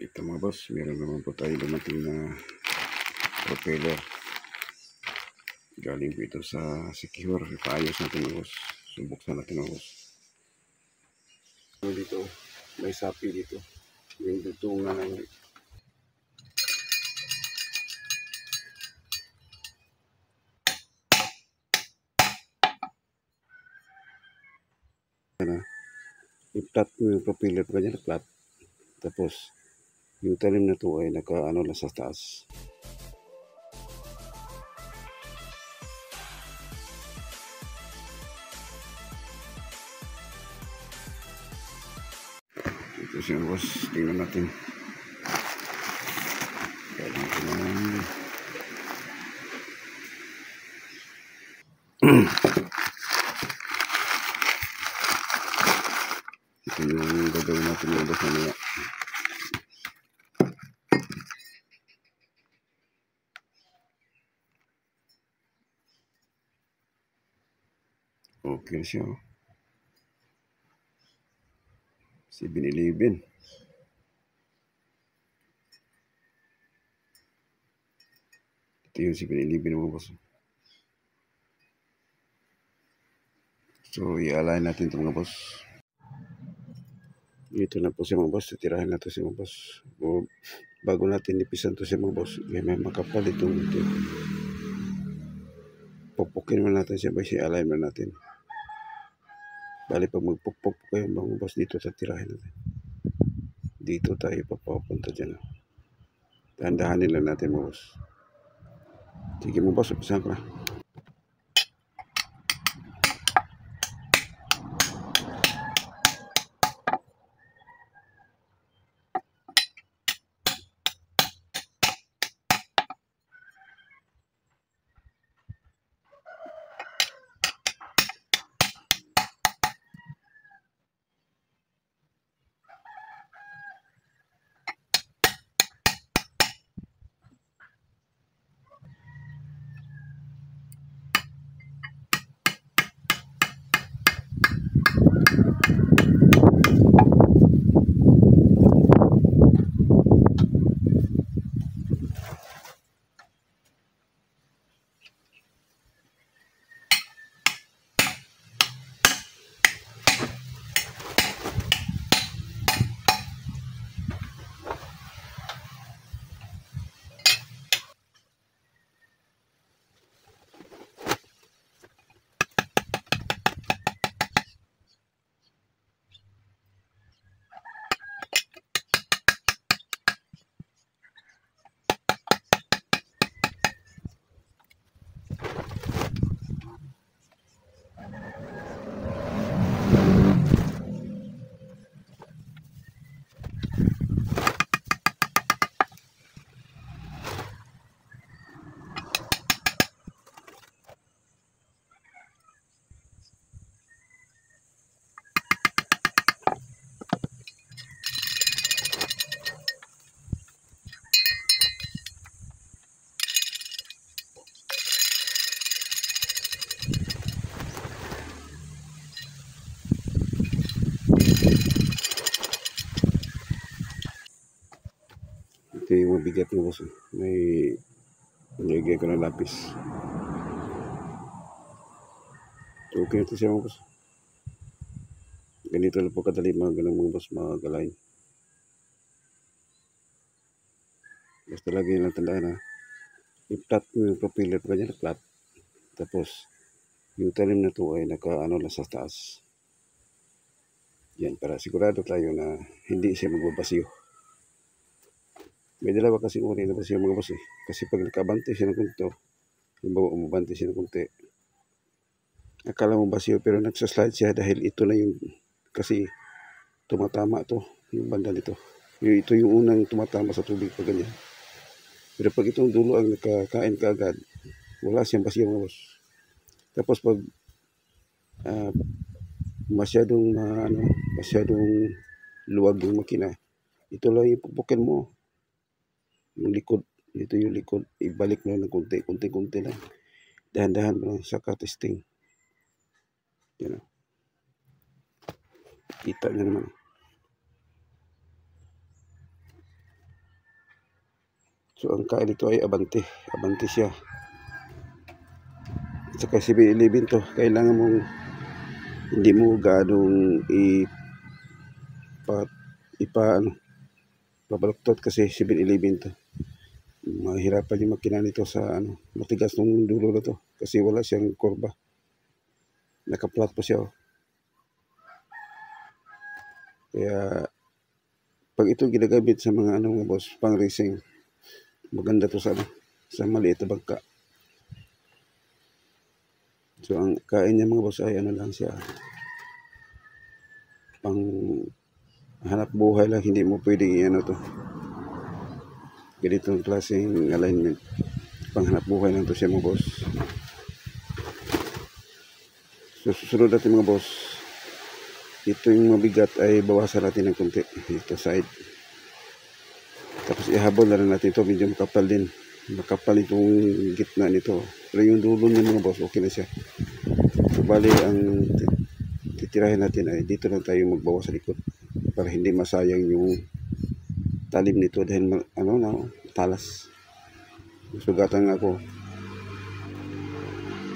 Ito mga boss, meron naman po tayo dumating na propeller. Galing po ito sa Secure. Ipaayos natin mga boss. Subuksan natin mga boss. Dito, may sapi dito. Yung dutungan ng i-flat mo yung propeller pa ganyan, flat. Tapos, yung talim na to ay naka-ano lang sa taas. Ito siya boss, tingnan natin. Galing ko naman. Ito yung gagawin natin yung boss mamaya. Okay siya. 7-Eleven. Ito yung 7-Eleven mga boss. So, i-align natin ito mga boss. Ito na po siya mga boss. Titirahin natin siya mga boss. O, bago natin nipisan ito siya mga boss, may makapal itong ito. Pupukin mo natin siya ba siya i-align mo natin. Bali pag magpupuk kayo mga boss, dito tatirahin natin. Dito tayo papapunta dyan. Dahan-dahanin lang natin mga boss. Sige mga boss, upisahan ko na. Ito yung mabigat na boss. May nilagay ko ng lapis. Okay ito siya mga boss. Ganito lang po kadali mga ganang mga boss mag-align. Basta lagi lang tandaan ha. I-flat mo yung propeller pa ganyan, flat. Tapos, yung talim na to ay naka-ano lang sa taas. Yan, para sigurado tayo na hindi siya magbabasiyo. May dalawa kasi uri na basiyo mga boss eh. Kasi pag nakabante siya ng kunti, yung bawa umabante siya ng kunti, akala mo basiyo pero nagsaslide siya dahil ito na yung, kasi tumatama to, yung banda nito. Ito yung unang tumatama sa tubig pag ganyan. Pero pag itong dulo ang nakakain ka agad, wala siyang basiyo mga boss. Tapos pag masyadong luwag yung makina, ito lang yung pupukin mo. Yung likod, ito yung likod, ibalik mo lang ng kunti lang. Dahan-dahan mo lang, saka testing. Yan o. Kita nyo naman. So ang kain nito ay Abante. Abante siya. At saka 7-Eleven to. Kailangan mong hindi mo ganong pabaluktot kasi 7-Eleven to. Mahirapan yung makina nito sa matigas ng dulo na to kasi wala siyang kurba. Naka-flat po siya. Kaya pag ito ginagamit sa mga mga boss, pang racing, maganda to sa maliit na bangka. So ang kain niya mga boss ay lang siya, pang hanap buhay lang, hindi mo pwedeng to. Ganitong klaseng alignment, pang hanap buhay lang to siya mga boss. So susunod natin mga boss, ito yung mabigat ay bawasan natin ng konti ito side, tapos ihabol na rin natin ito, medyo makapal din, makapal itong gitna nito, pero yung dulo niya mga boss okay na siya. So bali ang titirahin natin ay dito lang tayo magbawas sa likod para hindi masayang yung talim nito dahil talas. Sugatan nga ako.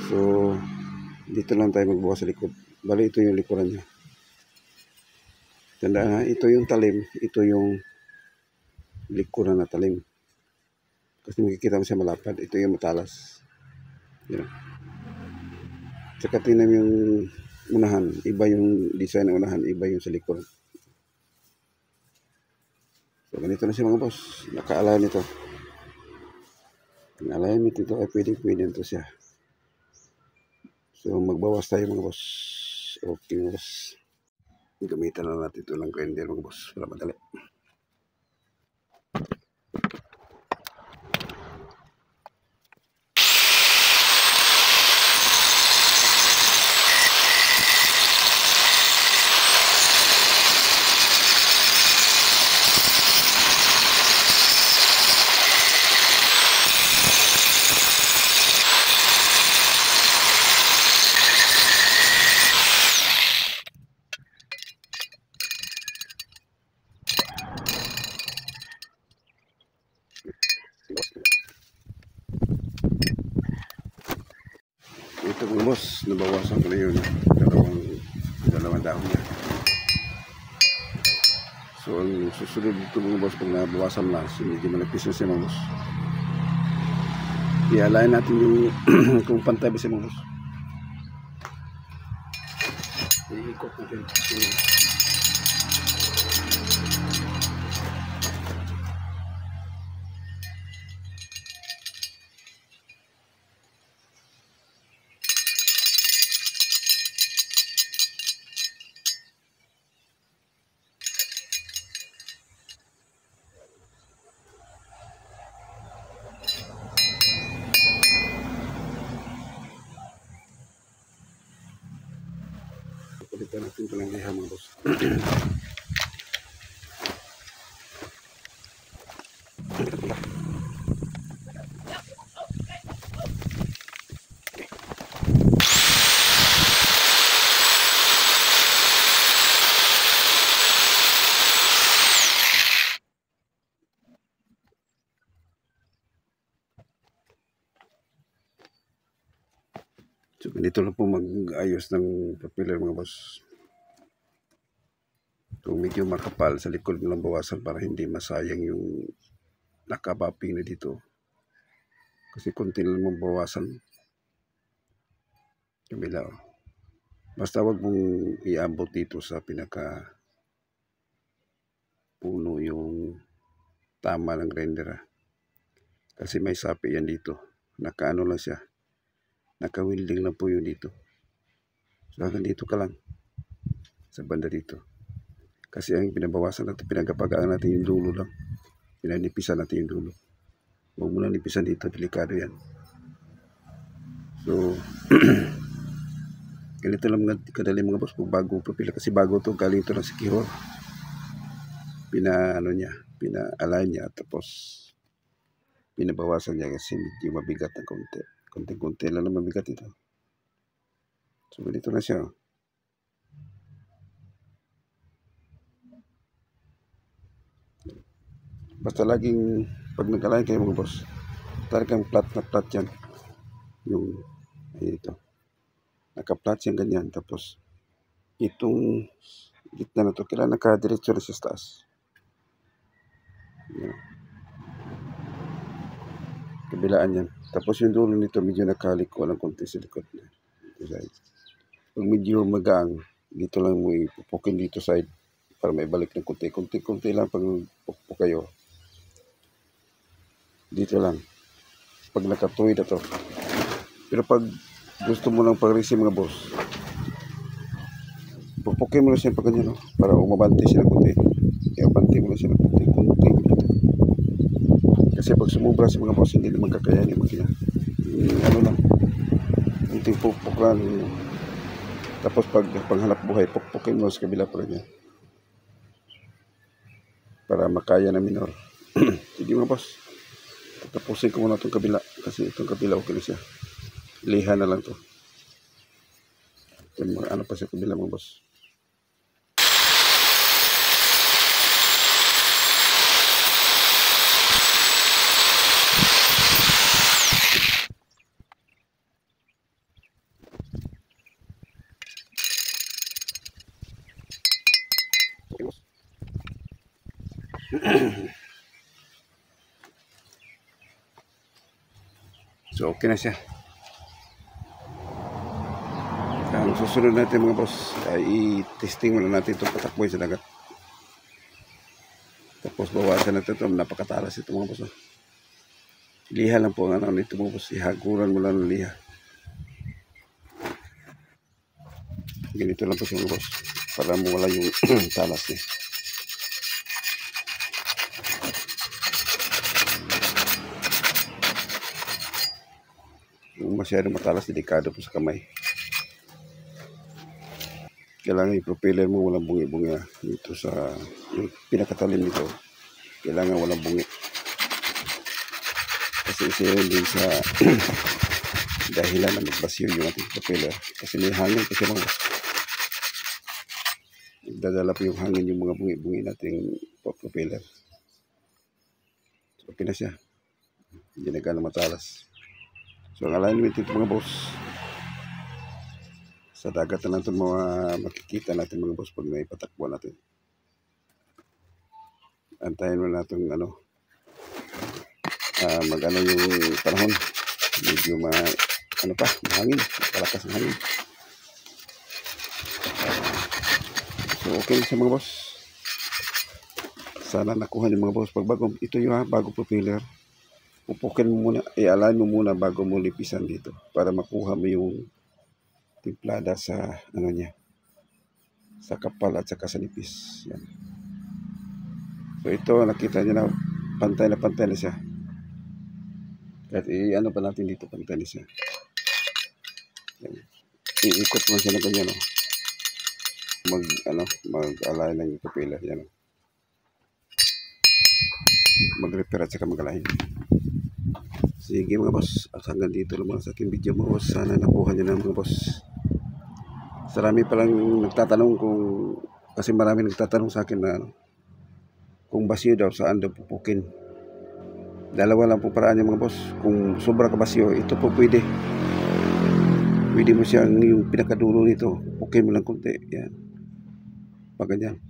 So dito lang tayo magbawas sa likod. Bali ito yung likuran niya. Tandaan ha, ito yung talim, ito yung likuran na talim. Kasi makikita mo siya malapad, ito yung matalas. Yan. Tsaka tingnan yung unahan, iba yung design ng unahan, iba yung sa likuran. So ganito na siya mga boss, naka-align ito. Ang alignment ito ay pwede ito siya. So magbawas tayo mga boss. Okay mga boss. Gamitan na natin ito ng grinder mga boss para madali. Ito mga boss, nabawasan ko na yun, dalawang dahon niya. So ang susunod dito mga boss, pag nabawasan na, medyo malapis na siya mga boss, i-align natin yung kung pantay ba siya mga boss, i-ikot natin. Palitan natin ito ng liha mga boss. So ganito lang po mag-ayos ng propeller mga boss. Kung medyo makapal sa likod mo lang bawasan para hindi masayang yung nakabapping na dito. Kasi konti lang mong bawasan. Kabila. Basta wag mong iabot dito sa pinaka puno yung tama ng grinder. Kasi may sapi yan dito. Nakaano lang siya. Naka-welding lang po yun dito. So hanggang dito ka lang. Sa banda dito. Kasi ang pinabawasan natin, pinagapagaan natin yung dulo lang. Pinanipisan natin yung dulo. Huwag mo lang nipisan dito, delikado yan. So, ganito lang kadali mga boss, kung bago propila. Kasi bago to, galing ito ng Sikihor. Pina-align niya, tapos pinabawasan niya kasi medyo mabigat ng konti. Konti-konti lang na mabigat ito. So, ganito na siya. Basta laging Pag nag-align kayo mga boss, talagang flat na flat yan. Yung, ito. Naka-flat yan ganyan. Tapos, itong gitna na to, kailangan nakadiretso na sa taas. Yan. Kabilaan yan. Tapos yung dulo nito, medyo nakaliko ng konti sa likod na. Pag medyo magaang, dito lang mo ipupukin dito side para may balik ng konti. Konti lang pag pupuk kayo. Dito lang. Pag nakatuwid na to. Pero pag gusto mo lang pag-racing mga boss, pupukin mo lang siya pag ganyan, no? Para umabante siya ng konti. Iabante mo lang siya ng konti. Kasi pag sumubra sa mga boss, hindi naman kakayanin makina. Ano lang, kunting pupuk lang. Tapos pag panghanap buhay, pukpukin mo sa kabila pa rin yan. Para makaya na minor. Sige mga boss. Tapusin ko muna itong kabila. Kasi itong kabila okay na siya. Liha na lang to. Ano pa sa kabila mga boss. So okay na siya. Ang susunod natin mga boss ay i-testing muna natin itong patakboy sa dagat. Tapos bawasan natin ito. Napakatalas ito mga boss. Liha lang po ang ano nito mga boss. Ihaguran mo lang ng liha. Ganito lang po siya mga boss. Para mawala yung talas niya. Kung masyadong matalas, delikado po sa kamay. Kailangan yung propeller mo walang bungi-bungi dito sa yung pinakatalim nito. Kailangan walang bungi. Kasi isa yun din sa dahilan na magbasyo yung ating propeller. Kasi may hangin kasi mga boss. Dadala po yung hangin yung mga bungi-bungi nating propeller. So, okay na siya. Hindi na gano'ng matalas. So ang alignment ito mga boss. Sa dagat na lang ito mga makikita natin mga boss pag may patakbo natin. Antayin mo natin ano. Mag-ano yung panahon. Medyo ano pa, mahangin. Palakas ng hangin. So okay sa mga boss. Sana nakuha ng mga boss. Pag bago, ito yung bago propeller. Pupukin mo muna, i-align mo muna bago mo lipisan dito. Para makuha mo yung timplada sa ano niya. Sa kapal at saka sa nipis. Yan. So ito nakita niyo na pantay na siya. Kahit i-ano pa natin dito, pantay na siya. Yan. Iikot mo siya na ganyan, no? Mag-align ng propeller. Yan. Mag-repair at saka mag-align. Sige mga boss, at hanggang dito lang sa aking video mga boss. Sana nakuha nyo na mga boss. Marami palang nagtatanong kasi marami nagtatanong sa akin na kung basyo daw, saan daw pupukin. Dalawa lang po paraan yung mga boss. Kung sobra ka basyo, ito po pwede. Pwede mo siyang yung pinakadulo nito, pupukin mo lang konti. Yan. Pag ganyan.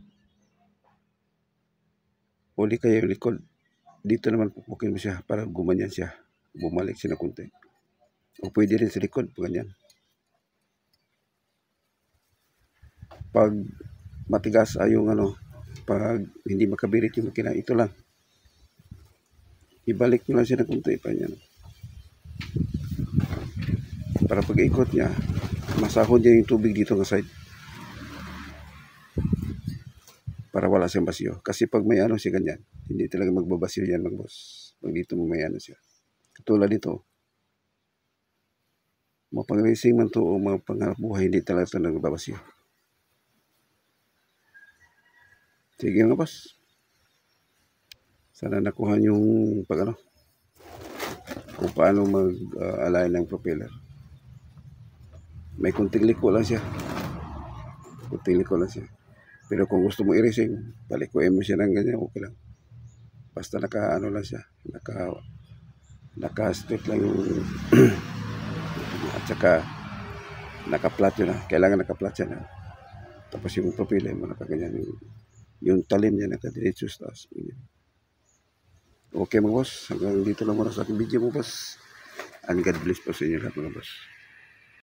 Uli kayo yung likod. Dito naman pupukin mo siya para gumanyan siya. Bumalik siya na konti. O pwede rin sa likod, pag ganyan. Pag matigas ay yung pag hindi makabirit yung makina, ito lang. Ibalik nyo lang siya na konti pa niya. Para pag ikot niya, masahod niya yung tubig dito ng side. Para wala siyang basyo. Kasi pag may siya ganyan, hindi talaga magbabasyo yan mga boss. Pag dito mo may siya. Katulad dito, mapang-racing man to o mapang-hanap buhay, hindi talaga ito nagbabasyo. Sige nga boss. Sana nakuha yung kung paano mag-align ng propeller. May kunting liko lang siya. Kunting liko lang siya. Pero kung gusto mo i-racing, palikuin mo siya ng ganyan, okay lang. Basta naka ano lang siya, naka straight lang yung at saka naka-flat yun na. Kailangan naka-flat siya na. Tapos yung propela mo nakaganyan yung talim niya nakadiretso sa taas. Okay mga boss, hanggang dito lang muna sa aking video mo boss. And God bless po sa inyo lahat mga boss.